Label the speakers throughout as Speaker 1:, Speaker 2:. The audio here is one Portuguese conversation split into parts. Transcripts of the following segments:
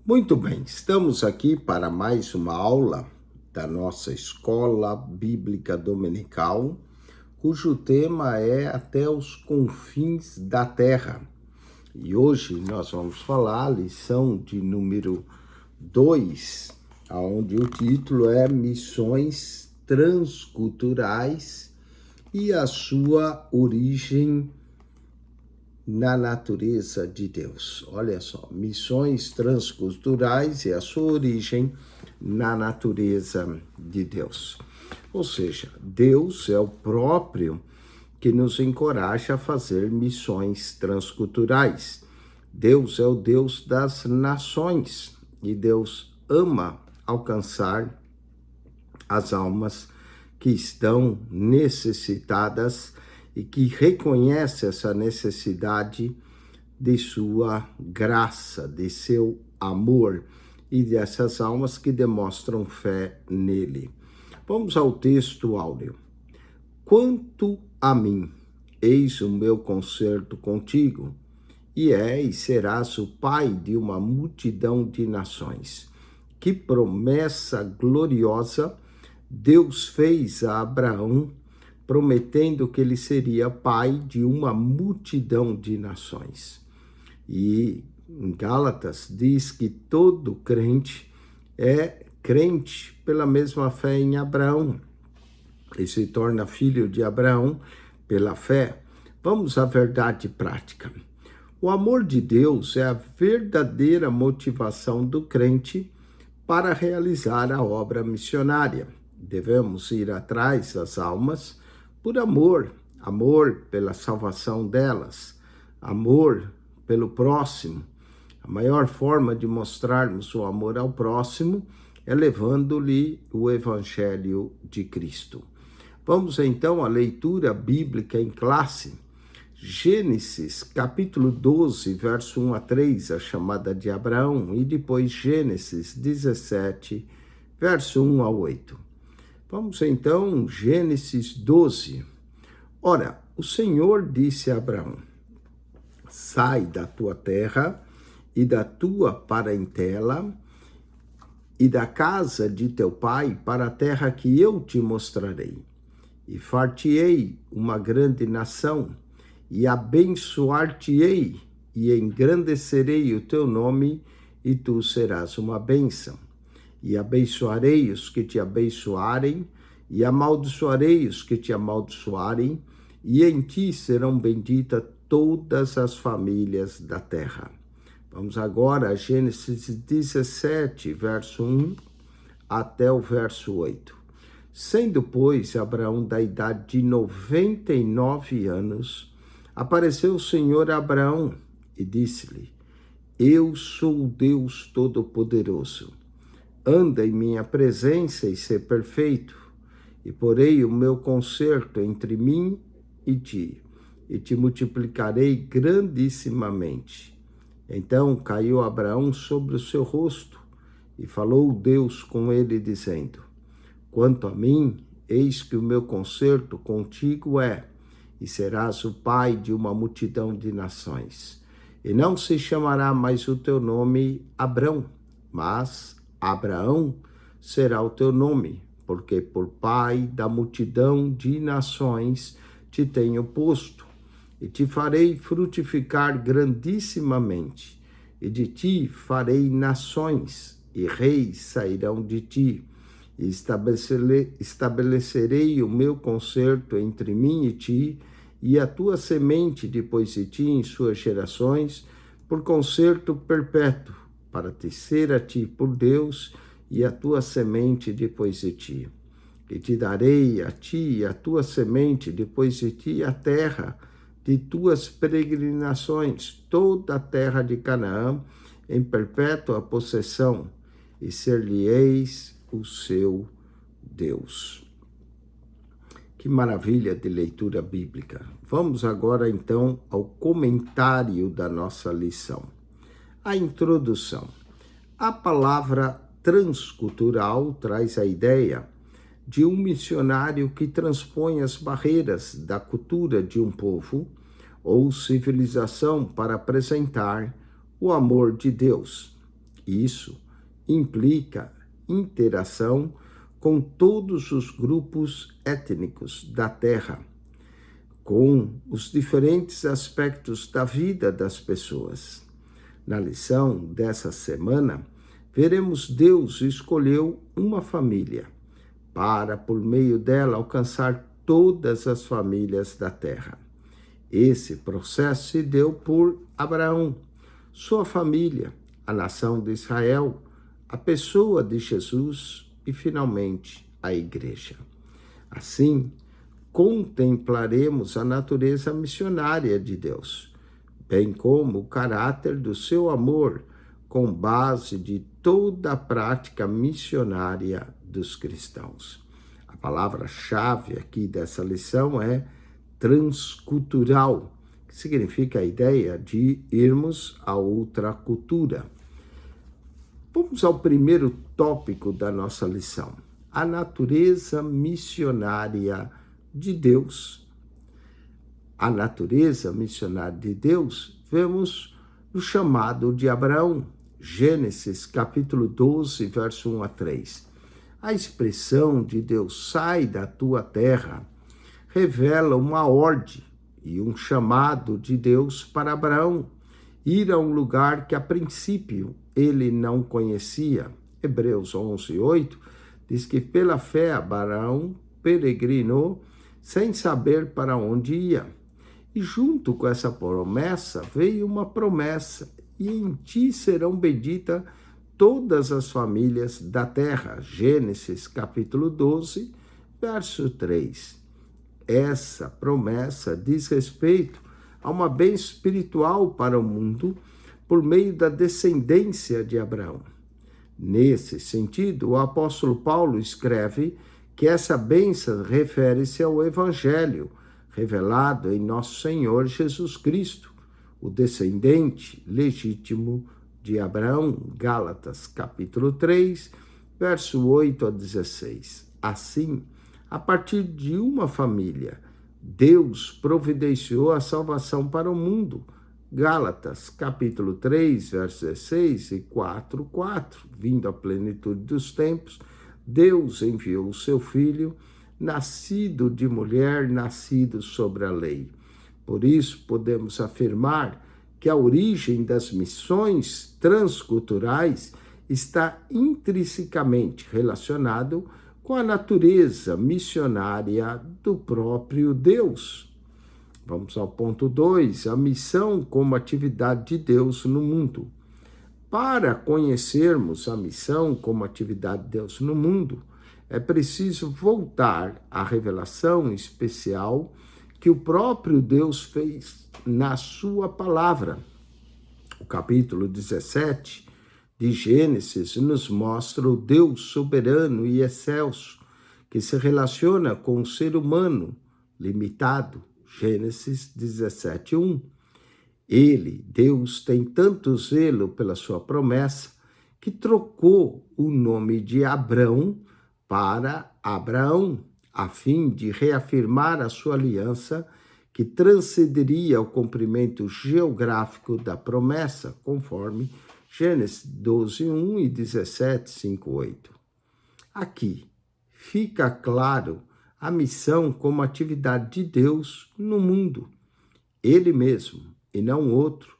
Speaker 1: Muito bem, estamos aqui para mais uma aula da nossa Escola Bíblica Dominical, cujo tema é Até os Confins da Terra. E hoje nós vamos falar a lição de número 2, onde o título é Missões Transculturais e a sua origem na natureza de Deus. Olha só, missões transculturais e a sua origem na natureza de Deus. Ou seja, Deus é o próprio que nos encoraja a fazer missões transculturais. Deus é o Deus das nações e Deus ama alcançar as almas que estão necessitadas e que reconhece essa necessidade de sua graça, de seu amor e dessas almas que demonstram fé nele. Vamos ao texto áureo. Quanto a mim, eis o meu concerto contigo, e serás o pai de uma multidão de nações. Que promessa gloriosa Deus fez a Abraão, prometendo que ele seria pai de uma multidão de nações. E em Gálatas diz que todo crente é crente pela mesma fé em Abraão e se torna filho de Abraão pela fé. Vamos à verdade prática. O amor de Deus é a verdadeira motivação do crente para realizar a obra missionária. Devemos ir atrás das almas por amor pela salvação delas, amor pelo próximo. A maior forma de mostrarmos o amor ao próximo é levando-lhe o Evangelho de Cristo. Vamos então à leitura bíblica em classe. Gênesis, capítulo 12, verso 1 a 3, a chamada de Abraão, e depois Gênesis 17, verso 1 a 8. Vamos então, Gênesis 12. Ora, o Senhor disse a Abraão: sai da tua terra e da tua parentela e da casa de teu pai para a terra que eu te mostrarei. E far-te-ei uma grande nação, e abençoar-te-ei, e engrandecerei o teu nome, e tu serás uma bênção. E abençoarei os que te abençoarem, e amaldiçoarei os que te amaldiçoarem, e em ti serão benditas todas as famílias da terra. Vamos agora a Gênesis 17, verso 1 até o verso 8. Sendo, pois, Abraão da idade de 99 anos, apareceu o Senhor a Abraão e disse-lhe: eu sou o Deus Todo-Poderoso. Anda em minha presença e ser perfeito, e porei o meu concerto entre mim e te multiplicarei grandissimamente. Então caiu Abraão sobre o seu rosto, e falou Deus com ele, dizendo: quanto a mim, eis que o meu concerto contigo e serás o pai de uma multidão de nações. E não se chamará mais o teu nome Abrão, mas Abraão será o teu nome, porque por pai da multidão de nações te tenho posto, e te farei frutificar grandissimamente, e de ti farei nações, e reis sairão de ti, e estabelecerei o meu concerto entre mim e ti, e a tua semente depois de ti em suas gerações, por concerto perpétuo, para te ser a ti por Deus e a tua semente depois de ti. E te darei a ti e a tua semente depois de ti a terra de tuas peregrinações, toda a terra de Canaã, em perpétua possessão, e ser-lhe-eis o seu Deus. Que maravilha de leitura bíblica. Vamos agora então ao comentário da nossa lição. A introdução. A palavra transcultural traz a ideia de um missionário que transpõe as barreiras da cultura de um povo ou civilização para apresentar o amor de Deus. Isso implica interação com todos os grupos étnicos da Terra, com os diferentes aspectos da vida das pessoas. Na lição dessa semana, veremos Deus escolheu uma família para, por meio dela, alcançar todas as famílias da terra. Esse processo se deu por Abraão, sua família, a nação de Israel, a pessoa de Jesus e, finalmente, a igreja. Assim, contemplaremos a natureza missionária de Deus, bem como o caráter do seu amor, com base de toda a prática missionária dos cristãos. A palavra-chave aqui dessa lição é transcultural, que significa a ideia de irmos a outra cultura. Vamos ao primeiro tópico da nossa lição, a natureza missionária de Deus. A natureza missionária de Deus vemos no chamado de Abraão, Gênesis capítulo 12, verso 1 a 3. A expressão de Deus sai da tua terra revela uma ordem e um chamado de Deus para Abraão ir a um lugar que a princípio ele não conhecia. Hebreus 11, 8 diz que pela fé Abraão peregrinou sem saber para onde ia. E junto com essa promessa veio uma promessa: e em ti serão benditas todas as famílias da terra. Gênesis capítulo 12, verso 3. Essa promessa diz respeito a uma bênção espiritual para o mundo por meio da descendência de Abraão. Nesse sentido, o apóstolo Paulo escreve que essa bênção refere-se ao Evangelho revelado em nosso Senhor Jesus Cristo, o descendente legítimo de Abraão. Gálatas capítulo 3, verso 8 a 16. Assim, a partir de uma família, Deus providenciou a salvação para o mundo. Gálatas capítulo 3, verso 16 e 4. Vindo à plenitude dos tempos, Deus enviou o seu Filho, nascido de mulher, nascido sobre a lei. Por isso, podemos afirmar que a origem das missões transculturais está intrinsecamente relacionado com a natureza missionária do próprio Deus. Vamos ao ponto 2, a missão como atividade de Deus no mundo. Para conhecermos a missão como atividade de Deus no mundo, é preciso voltar à revelação especial que o próprio Deus fez na sua palavra. O capítulo 17 de Gênesis nos mostra o Deus soberano e excelso, que se relaciona com o ser humano limitado. Gênesis 17, 1. Ele, Deus, tem tanto zelo pela sua promessa que trocou o nome de Abrão para Abraão, a fim de reafirmar a sua aliança que transcenderia o cumprimento geográfico da promessa, conforme Gênesis 12, 1 e 17, 5, 8. Aqui fica claro a missão como atividade de Deus no mundo. Ele mesmo, e não outro,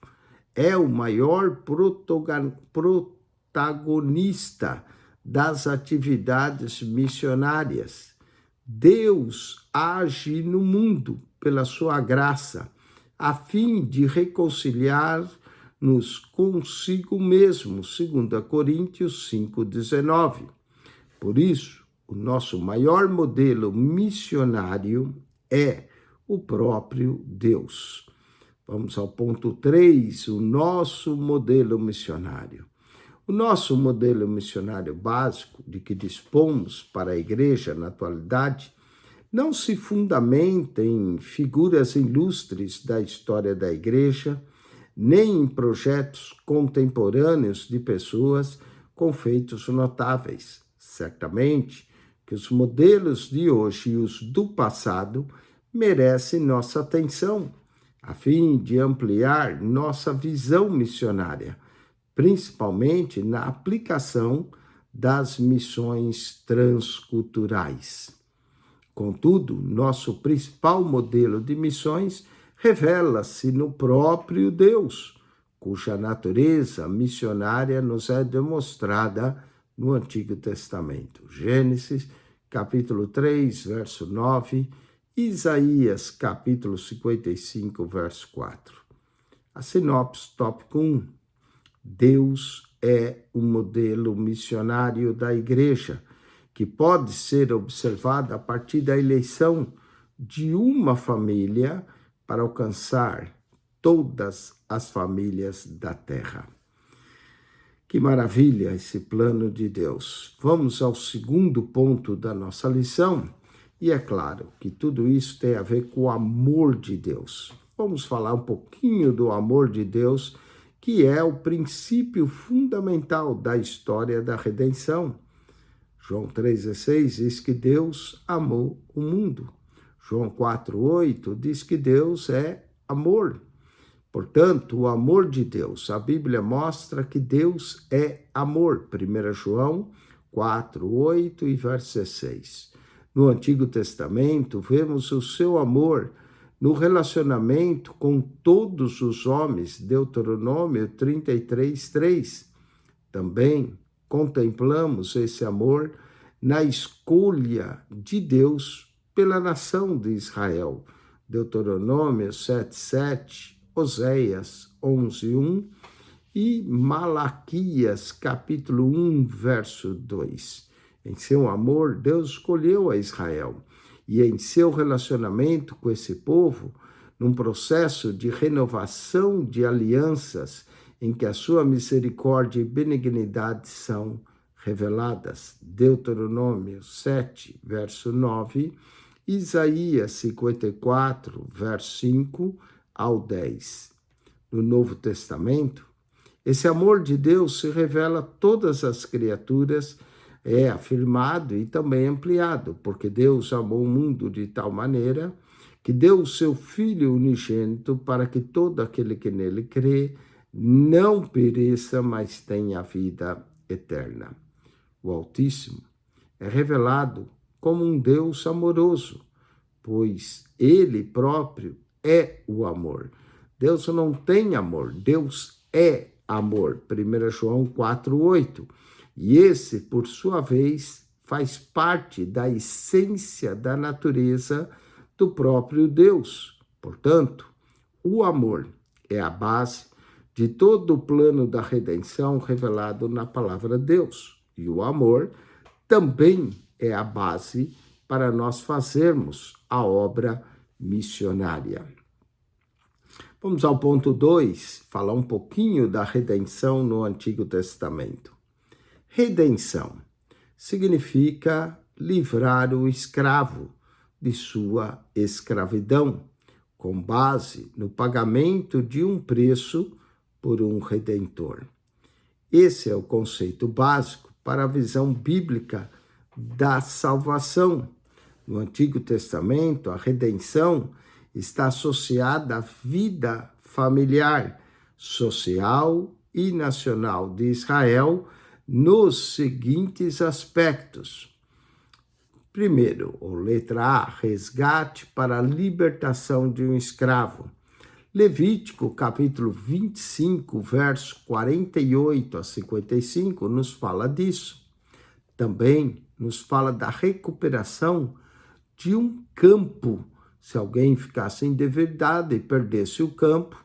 Speaker 1: é o maior protagonista das atividades missionárias. Deus age no mundo pela sua graça, a fim de reconciliar-nos consigo mesmo, 2 Coríntios 5,19. Por isso, o nosso maior modelo missionário é o próprio Deus. Vamos ao ponto 3, o nosso modelo missionário. O nosso modelo missionário básico, de que dispomos para a igreja na atualidade, não se fundamenta em figuras ilustres da história da igreja, nem em projetos contemporâneos de pessoas com feitos notáveis. Certamente que os modelos de hoje e os do passado merecem nossa atenção, a fim de ampliar nossa visão missionária, principalmente na aplicação das missões transculturais. Contudo, nosso principal modelo de missões revela-se no próprio Deus, cuja natureza missionária nos é demonstrada no Antigo Testamento. Gênesis, capítulo 3, verso 9, Isaías, capítulo 55, verso 4. A sinopse, tópico 1. Deus é o modelo missionário da igreja, que pode ser observada a partir da eleição de uma família para alcançar todas as famílias da terra. Que maravilha esse plano de Deus! Vamos ao segundo ponto da nossa lição, e é claro que tudo isso tem a ver com o amor de Deus. Vamos falar um pouquinho do amor de Deus, que é o princípio fundamental da história da redenção. João 3,16 diz que Deus amou o mundo. João 4,8 diz que Deus é amor. Portanto, o amor de Deus, a Bíblia mostra que Deus é amor. 1 João 4,8 e verso 16. No Antigo Testamento, vemos o seu amor no relacionamento com todos os homens, Deuteronômio 33,3. Também contemplamos esse amor na escolha de Deus pela nação de Israel. Deuteronômio 7,7, Oséias 11,1 e Malaquias capítulo 1, verso 2. Em seu amor, Deus escolheu a Israel e em seu relacionamento com esse povo, num processo de renovação de alianças, em que a sua misericórdia e benignidade são reveladas. Deuteronômio 7, verso 9, Isaías 54, verso 5 ao 10. No Novo Testamento, esse amor de Deus se revela a todas as criaturas, é afirmado e também ampliado, porque Deus amou o mundo de tal maneira que deu o seu Filho unigênito para que todo aquele que nele crê não pereça, mas tenha a vida eterna. O Altíssimo é revelado como um Deus amoroso, pois Ele próprio é o amor. Deus não tem amor, Deus é amor. 1 João 4,8. E esse, por sua vez, faz parte da essência da natureza do próprio Deus. Portanto, o amor é a base de todo o plano da redenção revelado na palavra de Deus. E o amor também é a base para nós fazermos a obra missionária. Vamos ao ponto 2, falar um pouquinho da redenção no Antigo Testamento. Redenção significa livrar o escravo de sua escravidão, com base no pagamento de um preço por um redentor. Esse é o conceito básico para a visão bíblica da salvação. No Antigo Testamento, a redenção está associada à vida familiar, social e nacional de Israel nos seguintes aspectos. Primeiro, letra A, resgate para a libertação de um escravo. Levítico, capítulo 25, verso 48 a 55, nos fala disso. Também nos fala da recuperação de um campo. Se alguém ficasse endividado e perdesse o campo,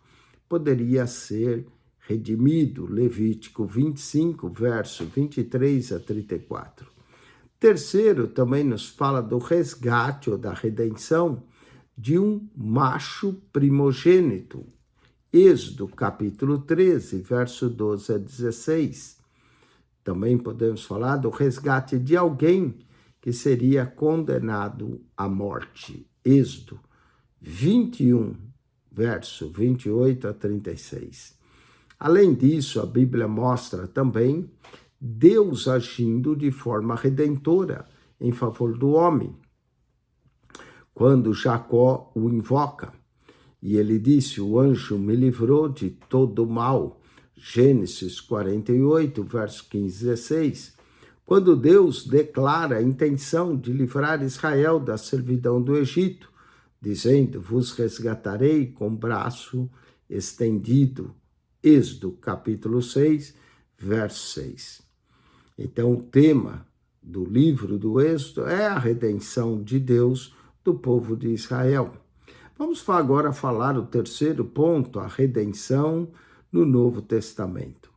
Speaker 1: poderia ser redimido. Levítico 25, verso 23 a 34. Terceiro, também nos fala do resgate ou da redenção de um macho primogênito. Êxodo, capítulo 13, verso 12 a 16. Também podemos falar do resgate de alguém que seria condenado à morte. Êxodo 21, verso 28 a 36. Além disso, a Bíblia mostra também Deus agindo de forma redentora em favor do homem. Quando Jacó o invoca, e ele disse: o anjo me livrou de todo o mal. Gênesis 48, verso 15 e 16, quando Deus declara a intenção de livrar Israel da servidão do Egito, dizendo, vos resgatarei com braço estendido. Êxodo, capítulo 6, verso 6. Então, o tema do livro do Êxodo é a redenção de Deus do povo de Israel. Vamos agora falar o terceiro ponto, a redenção no Novo Testamento.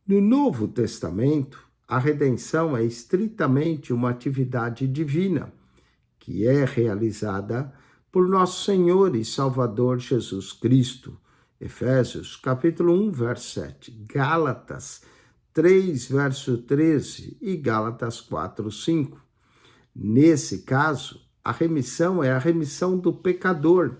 Speaker 1: No Novo Testamento, a redenção é estritamente uma atividade divina, que é realizada por nosso Senhor e Salvador Jesus Cristo. Efésios, capítulo 1, verso 7. Gálatas 3, verso 13 e Gálatas 4, 5. Nesse caso, a remissão é a remissão do pecador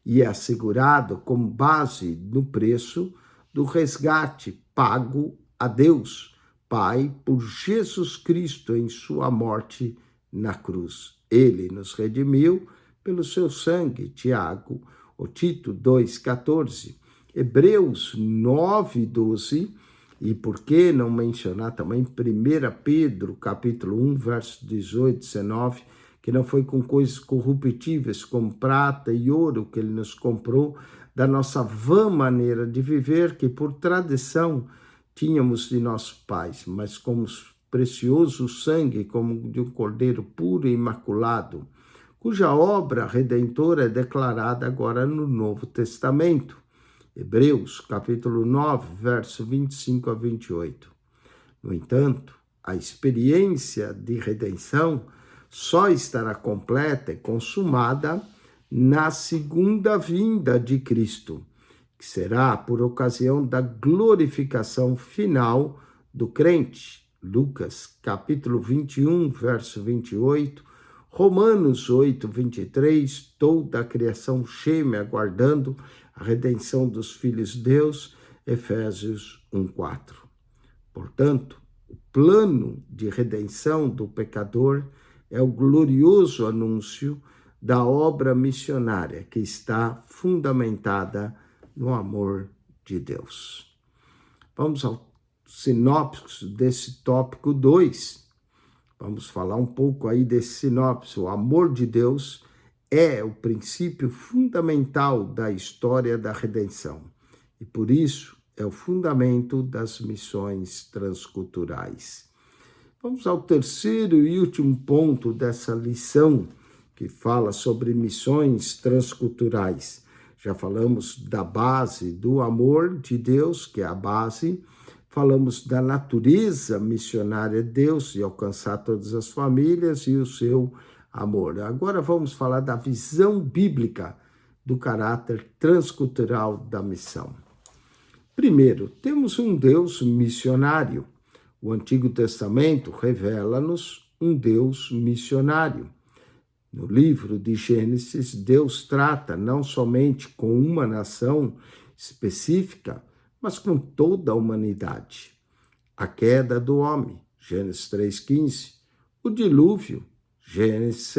Speaker 1: e é assegurado como base no preço do resgate pago a Deus, Pai, por Jesus Cristo em sua morte na cruz. Ele nos redimiu pelo seu sangue, Tiago, ou Tito 2,14, Hebreus 9,12, e por que não mencionar também 1 Pedro, capítulo 1, verso 18 e 19, que não foi com coisas corruptíveis como prata e ouro que ele nos comprou, da nossa vã maneira de viver, que por tradição tínhamos de nossos pais, mas como precioso sangue, como de um cordeiro puro e imaculado, cuja obra redentora é declarada agora no Novo Testamento. Hebreus, capítulo 9, verso 25 a 28. No entanto, a experiência de redenção só estará completa e consumada na segunda vinda de Cristo, que será por ocasião da glorificação final do crente. Lucas, capítulo 21, verso 28, Romanos 8, 23, toda a criação geme aguardando a redenção dos filhos de Deus, Efésios 1, 4. Portanto, o plano de redenção do pecador é o glorioso anúncio da obra missionária que está fundamentada no amor de Deus. Vamos ao sinopse desse tópico 2. Vamos falar um pouco aí desse sinopse. O amor de Deus é o princípio fundamental da história da redenção e, por isso, é o fundamento das missões transculturais. Vamos ao terceiro e último ponto dessa lição, que fala sobre missões transculturais. Já falamos da base do amor de Deus, que é a base. Falamos da natureza missionária de Deus, e alcançar todas as famílias e o seu amor. Agora vamos falar da visão bíblica do caráter transcultural da missão. Primeiro, temos um Deus missionário. O Antigo Testamento revela-nos um Deus missionário. No livro de Gênesis, Deus trata não somente com uma nação específica, mas com toda a humanidade. A queda do homem, Gênesis 3,15. O dilúvio, Gênesis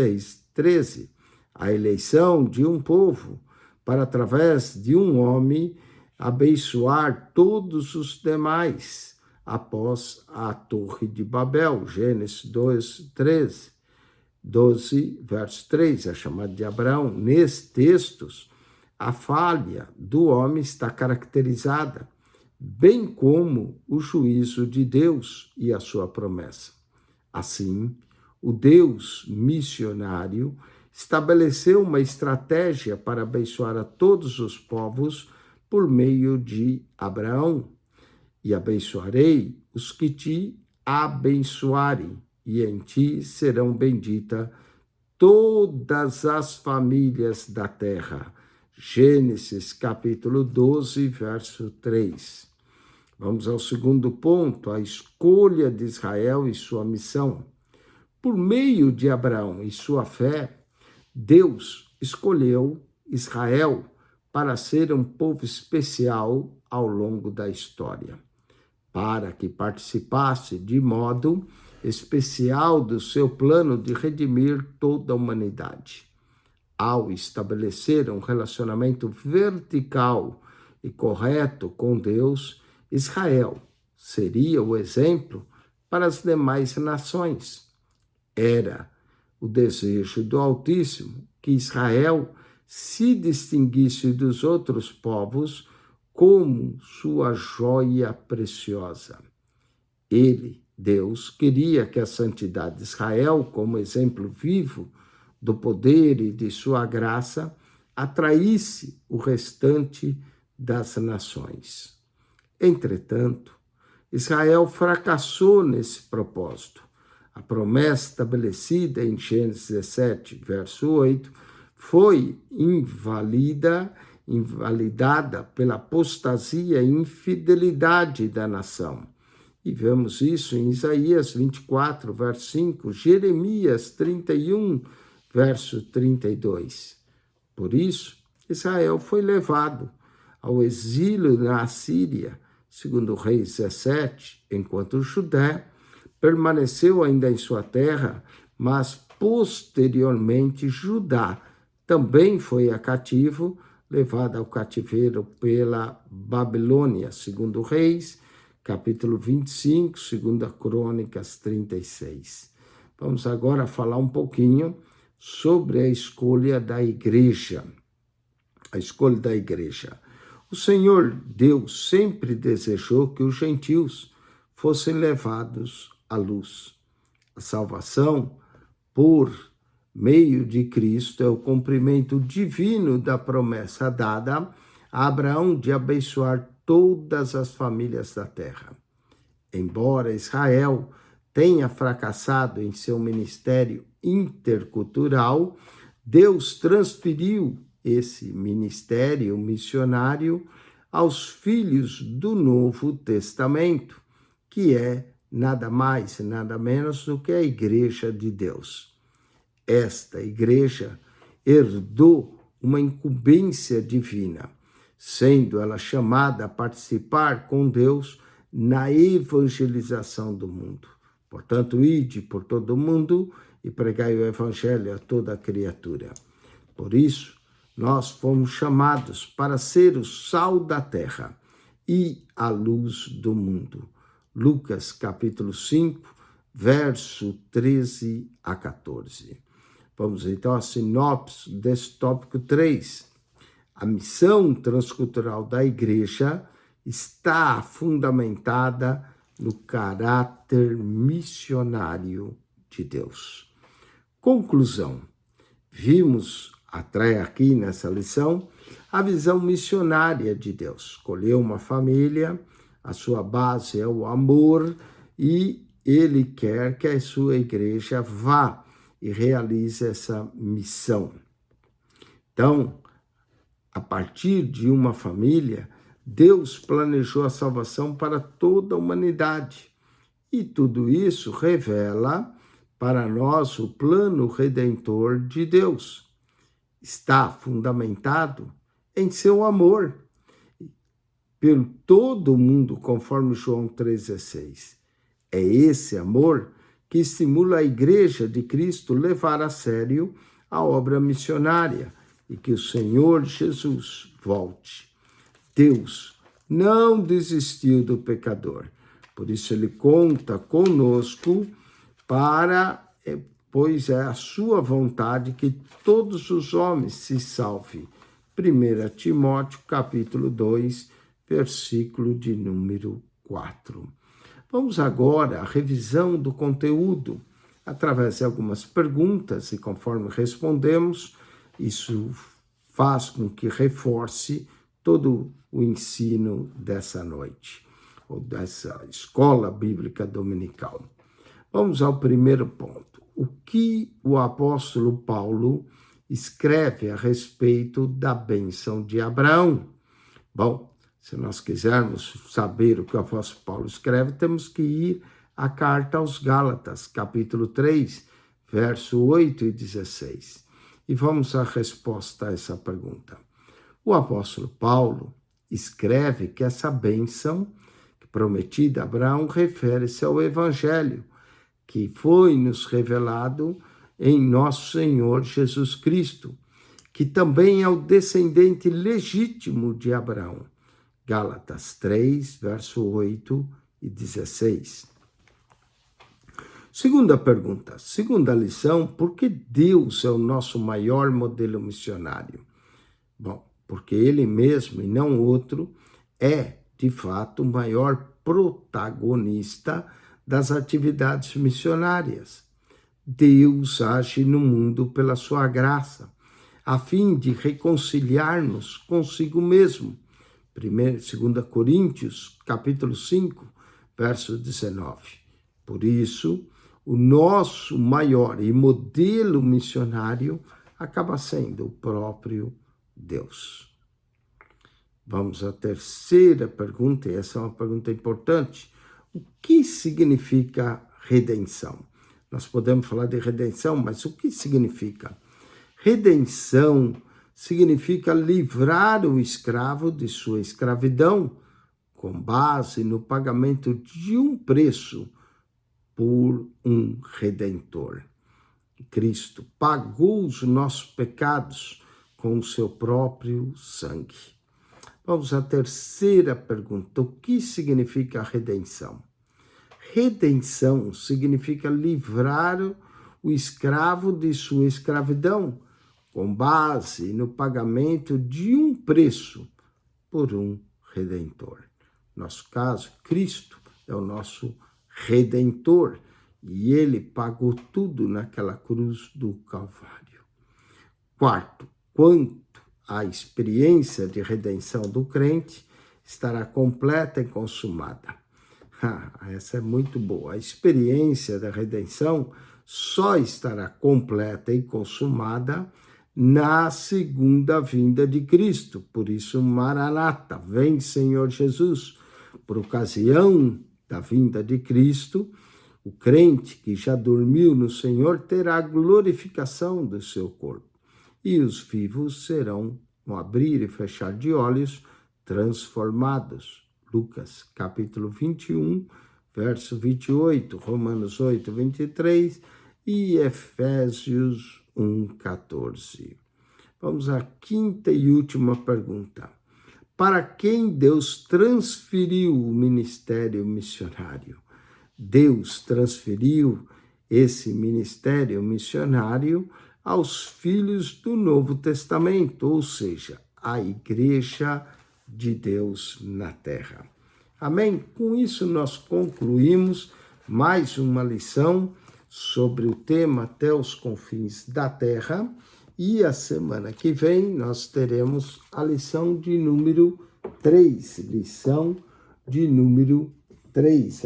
Speaker 1: 6,13. A eleição de um povo para, através de um homem, abençoar todos os demais, após a Torre de Babel, Gênesis 2,13. 12, verso 3, a chamada de Abraão. Nesses textos, a falha do homem está caracterizada, bem como o juízo de Deus e a sua promessa. Assim, o Deus missionário estabeleceu uma estratégia para abençoar a todos os povos por meio de Abraão. E abençoarei os que te abençoarem, e em ti serão benditas todas as famílias da terra. Gênesis capítulo 12, verso 3. Vamos ao segundo ponto, a escolha de Israel e sua missão. Por meio de Abraão e sua fé, Deus escolheu Israel para ser um povo especial ao longo da história, para que participasse de modo especial do seu plano de redimir toda a humanidade. Ao estabelecer um relacionamento vertical e correto com Deus, Israel seria o exemplo para as demais nações. Era o desejo do Altíssimo que Israel se distinguisse dos outros povos como sua joia preciosa. Ele, Deus, queria que a santidade de Israel, como exemplo vivo do poder e de sua graça, atraísse o restante das nações. Entretanto, Israel fracassou nesse propósito. A promessa estabelecida em Gênesis 17, verso 8, foi invalidada pela apostasia e infidelidade da nação. E vemos isso em Isaías 24, verso 5, Jeremias 31, verso 32. Por isso, Israel foi levado ao exílio na Assíria, segundo Reis 17, enquanto Judá permaneceu ainda em sua terra, mas posteriormente Judá também foi a cativo, levado ao cativeiro pela Babilônia, segundo Reis, capítulo 25, segunda Crônicas 36. Vamos agora falar um pouquinho sobre a escolha da igreja. A escolha da igreja. O Senhor Deus sempre desejou que os gentios fossem levados à luz. A salvação, por meio de Cristo, é o cumprimento divino da promessa dada a Abraão de abençoar todas as famílias da terra. Embora Israel tenha fracassado em seu ministério intercultural, Deus transferiu esse ministério missionário aos filhos do Novo Testamento, que é nada mais, nada menos do que a Igreja de Deus. Esta igreja herdou uma incumbência divina, sendo ela chamada a participar com Deus na evangelização do mundo. Portanto, ide por todo o mundo e pregai o evangelho a toda criatura. Por isso, nós fomos chamados para ser o sal da terra e a luz do mundo. Lucas, capítulo 5, verso 13 a 14. Vamos então à sinopse desse tópico 3. A missão transcultural da igreja está fundamentada no caráter missionário de Deus. Conclusão. Vimos até aqui nessa lição a visão missionária de Deus. Escolheu uma família, a sua base é o amor e ele quer que a sua igreja vá e realize essa missão. Então, a partir de uma família, Deus planejou a salvação para toda a humanidade. E tudo isso revela para nós o plano redentor de Deus. Está fundamentado em seu amor por todo o mundo, conforme João 3,16. É esse amor que estimula a Igreja de Cristo levar a sério a obra missionária e que o Senhor Jesus volte. Deus não desistiu do pecador, por isso ele conta conosco pois é a sua vontade que todos os homens se salvem. 1 Timóteo, capítulo 2, versículo de número 4. Vamos agora à revisão do conteúdo, através de algumas perguntas, e conforme respondemos, isso faz com que reforce todo o ensino dessa noite, ou dessa escola bíblica dominical. Vamos ao primeiro ponto. O que o apóstolo Paulo escreve a respeito da bênção de Abraão? Bom, se nós quisermos saber o que o apóstolo Paulo escreve, temos que ir à carta aos Gálatas, capítulo 3, verso 8 e 16. E vamos à resposta a essa pergunta. O apóstolo Paulo escreve que essa bênção prometida a Abraão refere-se ao Evangelho, que foi nos revelado em nosso Senhor Jesus Cristo, que também é o descendente legítimo de Abraão. Gálatas 3, verso 8 e 16. Segunda pergunta, segunda lição, por que Deus é o nosso maior modelo missionário? Bom, porque Ele mesmo e não outro é, de fato, o maior protagonista das atividades missionárias. Deus age no mundo pela sua graça, a fim de reconciliar-nos consigo mesmo. 2 Coríntios, capítulo 5, verso 19. Por isso, o nosso maior e modelo missionário acaba sendo o próprio Deus. Vamos à terceira pergunta, e essa é uma pergunta importante. O que significa redenção? Nós podemos falar de redenção, mas o que significa? Redenção significa livrar o escravo de sua escravidão, com base no pagamento de um preço por um redentor. Cristo pagou os nossos pecados com o seu próprio sangue. Vamos à terceira pergunta. O que significa redenção? Redenção significa livrar o escravo de sua escravidão, com base no pagamento de um preço por um redentor. Nosso caso, Cristo é o nosso redentor, e ele pagou tudo naquela cruz do Calvário. Quarto, quanto à experiência de redenção do crente, estará completa e consumada. Essa é muito boa. A experiência da redenção só estará completa e consumada na segunda vinda de Cristo. Por isso, Maranata, vem Senhor Jesus. Por ocasião da vinda de Cristo, o crente que já dormiu no Senhor terá a glorificação do seu corpo. E os vivos serão, no abrir e fechar de olhos, transformados. Lucas, capítulo 21, verso 28, Romanos 8, 23 e Efésios 1, 14. Vamos à quinta e última pergunta. Para quem Deus transferiu o ministério missionário? Deus transferiu esse ministério missionário aos filhos do Novo Testamento, ou seja, a Igreja de Deus na Terra. Amém? Com isso nós concluímos mais uma lição sobre o tema Até os Confins da Terra, e a semana que vem nós teremos a lição de número 3,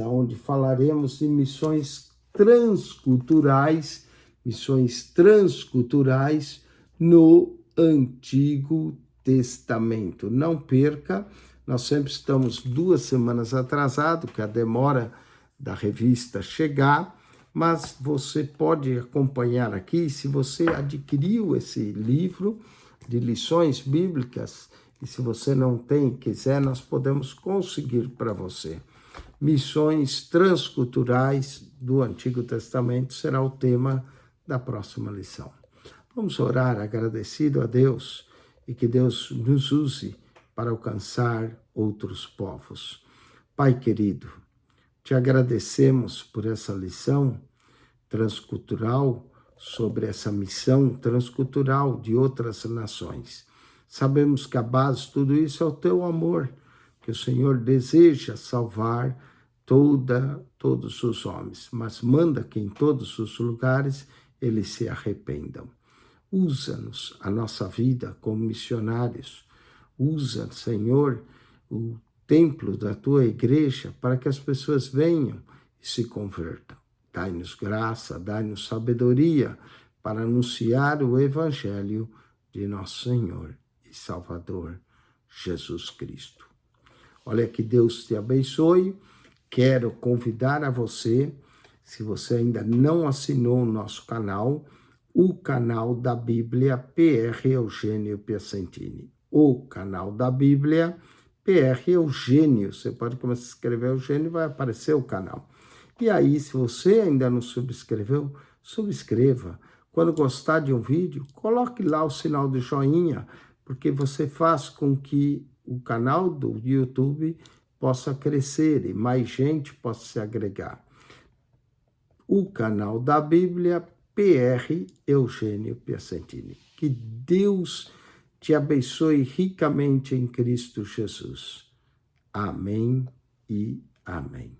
Speaker 1: onde falaremos de missões transculturais no Antigo Testamento. Não perca, nós sempre estamos 2 semanas atrasados, que é a demora da revista chegar, mas você pode acompanhar aqui, se você adquiriu esse livro de lições bíblicas, e se você não tem, quiser, nós podemos conseguir para você. Missões transculturais do Antigo Testamento será o tema da próxima lição. Vamos orar agradecido a Deus e que Deus nos use para alcançar outros povos. Pai querido, te agradecemos por essa lição transcultural, sobre essa missão transcultural de outras nações. Sabemos que a base de tudo isso é o teu amor, que o Senhor deseja salvar todos os homens, mas manda que em todos os lugares eles se arrependam. Usa-nos, a nossa vida como missionários. Usa, Senhor, o templo da tua igreja para que as pessoas venham e se convertam. Dai-nos graça, dai-nos sabedoria para anunciar o evangelho de nosso Senhor e Salvador Jesus Cristo. Olha, que Deus te abençoe. Quero convidar a você, se você ainda não assinou o nosso canal, o canal da Bíblia PR Eugênio Piacentini. O canal da Bíblia PR Eugênio. Você pode começar a escrever Eugênio e vai aparecer o canal. E aí, se você ainda não subscreveu, subscreva. Quando gostar de um vídeo, coloque lá o sinal de joinha, porque você faz com que o canal do YouTube possa crescer e mais gente possa se agregar. O canal da Bíblia, PR Eugênio Piacentini. Que Deus te abençoe ricamente em Cristo Jesus. Amém e amém.